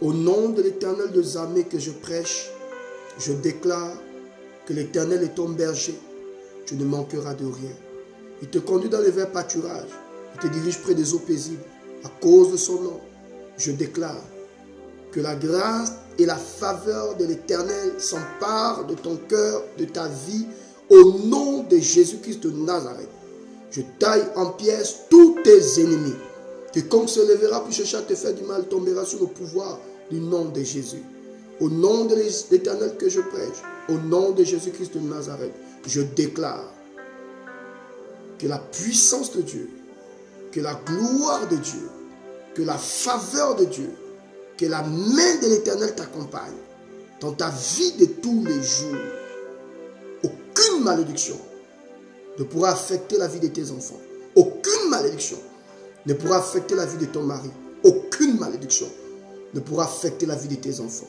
Au nom de l'Éternel des armées que je prêche, je déclare que l'Éternel est ton berger. Tu ne manqueras de rien. Il te conduit dans les verts pâturages. Il te dirige près des eaux paisibles. À cause de son nom, je déclare que la grâce et la faveur de l'Éternel s'emparent de ton cœur, de ta vie, au nom de Jésus-Christ de Nazareth. Je taille en pièces tous tes ennemis. Quiconque se lèvera pour chercher à te faire du mal tombera sous le pouvoir du nom de Jésus. Au nom de l'Éternel que je prêche, au nom de Jésus-Christ de Nazareth, je déclare que la puissance de Dieu, que la gloire de Dieu, que la faveur de Dieu, que la main de l'Éternel t'accompagne dans ta vie de tous les jours. Aucune malédiction ne pourra affecter la vie de tes enfants. Aucune malédiction ne pourra affecter la vie de ton mari. Aucune malédiction ne pourra affecter la vie de tes enfants.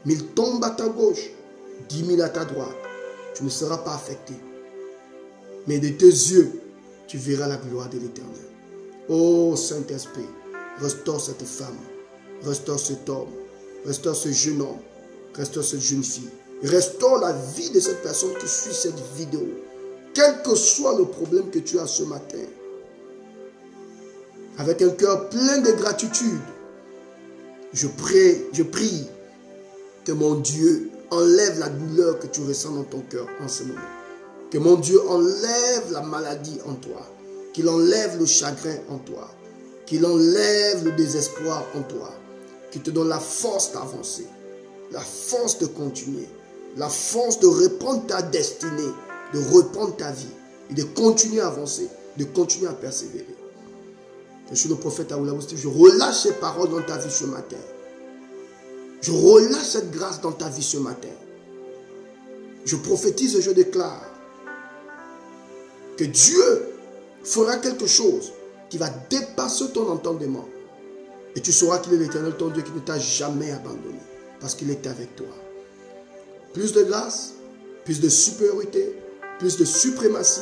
1000 tombent à ta gauche, 10 000 à ta droite. Tu ne seras pas affecté. Mais de tes yeux, tu verras la gloire de l'Éternel. Oh Saint-Esprit, restaure cette femme, restaure cet homme, restaure ce jeune homme, restaure cette jeune fille. Restaure la vie de cette personne qui suit cette vidéo. Quel que soit le problème que tu as ce matin, avec un cœur plein de gratitude, je prie que mon Dieu enlève la douleur que tu ressens dans ton cœur en ce moment. Que mon Dieu enlève la maladie en toi. Qu'il enlève le chagrin en toi. Qu'il enlève le désespoir en toi. Qu'il te donne la force d'avancer. La force de continuer. La force de reprendre ta destinée. De reprendre ta vie. Et de continuer à avancer. De continuer à persévérer. Je suis le prophète Aoula Bosti. Je relâche ces paroles dans ta vie ce matin. Je relâche cette grâce dans ta vie ce matin. Je prophétise et je déclare que Dieu fera quelque chose qui va dépasser ton entendement. Et tu sauras qu'il est l'Éternel, ton Dieu, qui ne t'a jamais abandonné. Parce qu'il est avec toi. Plus de grâce, plus de supériorité, plus de suprématie,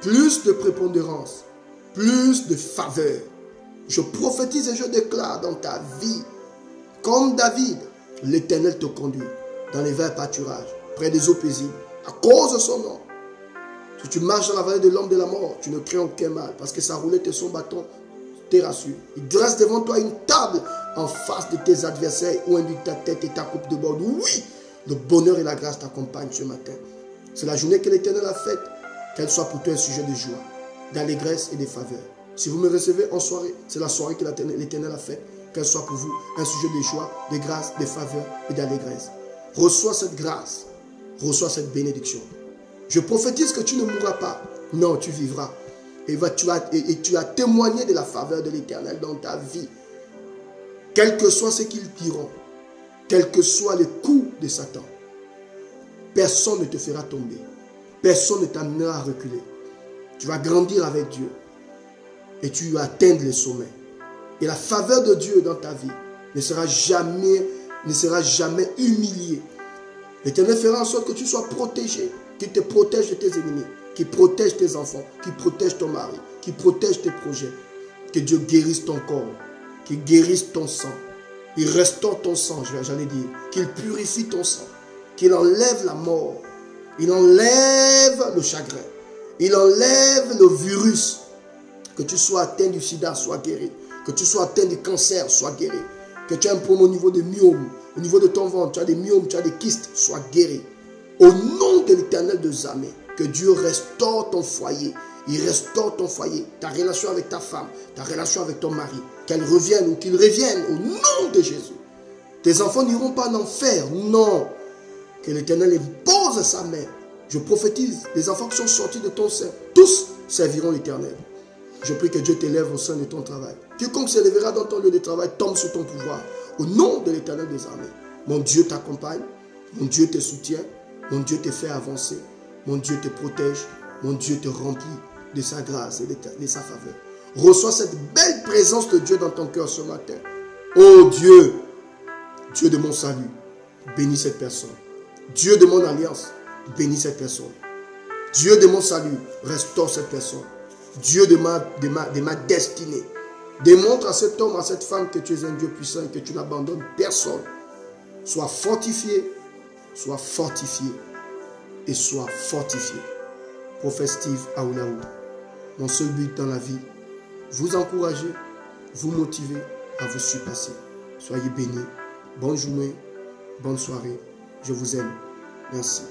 plus de prépondérance, plus de faveur. Je prophétise et je déclare dans ta vie, comme David, l'Éternel te conduit dans les verts pâturages, près des eaux paisibles, à cause de son nom. Si tu marches dans la vallée de l'ombre de la mort, tu ne crains aucun mal, parce que sa roulette et son bâton te rassurent. Il dresse devant toi une table en face de tes adversaires, où indique ta tête et ta coupe de bord. Oui, le bonheur et la grâce t'accompagnent ce matin. C'est la journée que l'Éternel a faite, qu'elle soit pour toi un sujet de joie, d'allégresse et de faveur. Si vous me recevez en soirée, c'est la soirée que l'Éternel a faite, qu'elle soit pour vous un sujet de joie, de grâce, de faveur et d'allégresse. Reçois cette grâce, reçois cette bénédiction. Je prophétise que tu ne mourras pas. Non, tu vivras. Et tu as témoigné de la faveur de l'Éternel dans ta vie. Quel que soit ce qu'ils diront, quel que soit les coups de Satan, personne ne te fera tomber. Personne ne t'amènera à reculer. Tu vas grandir avec Dieu. Et tu vas atteindre les sommets. Et la faveur de Dieu dans ta vie ne sera jamais humiliée. L'Éternel fera en sorte que tu sois protégé. Qu'il te protège de tes ennemis. Qu'il protège tes enfants. Qu'il protège ton mari. Qu'il protège tes projets. Que Dieu guérisse ton corps. Qu'il guérisse ton sang. Il restaure ton sang, j'allais dire. Qu'il purifie ton sang. Qu'il enlève la mort. Il enlève le chagrin. Il enlève le virus. Que tu sois atteint du sida, sois guéri. Que tu sois atteint du cancer, sois guéri. Que tu aies un problème au niveau des myomes, au niveau de ton ventre, tu as des myomes, tu as des kystes, sois guéri. Au nom de l'Éternel des armées, que Dieu restaure ton foyer. Il restaure ton foyer, ta relation avec ta femme, ta relation avec ton mari. Qu'elle revienne ou qu'il revienne au nom de Jésus. Tes enfants n'iront pas en enfer, non. Que l'Éternel impose sa main. Je prophétise, les enfants qui sont sortis de ton sein, tous serviront l'Éternel. Je prie que Dieu t'élève au sein de ton travail. Quiconque s'élèvera dans ton lieu de travail tombe sous ton pouvoir. Au nom de l'Éternel des armées. Mon Dieu t'accompagne. Mon Dieu te soutient. Mon Dieu te fait avancer. Mon Dieu te protège. Mon Dieu te remplit de sa grâce et de sa faveur. Reçois cette belle présence de Dieu dans ton cœur ce matin. Oh Dieu, Dieu de mon salut, bénis cette personne. Dieu de mon alliance, bénis cette personne. Dieu de mon salut, restaure cette personne. Dieu de ma destinée, Démontre à cet homme, à cette femme que tu es un Dieu puissant et que tu n'abandonnes personne. Sois fortifié et sois fortifié. Prophète Steve Aoulaou, mon seul but dans la vie, vous encourager, vous motiver à vous surpasser. Soyez bénis. Bonne journée, bonne soirée. Je vous aime. Merci.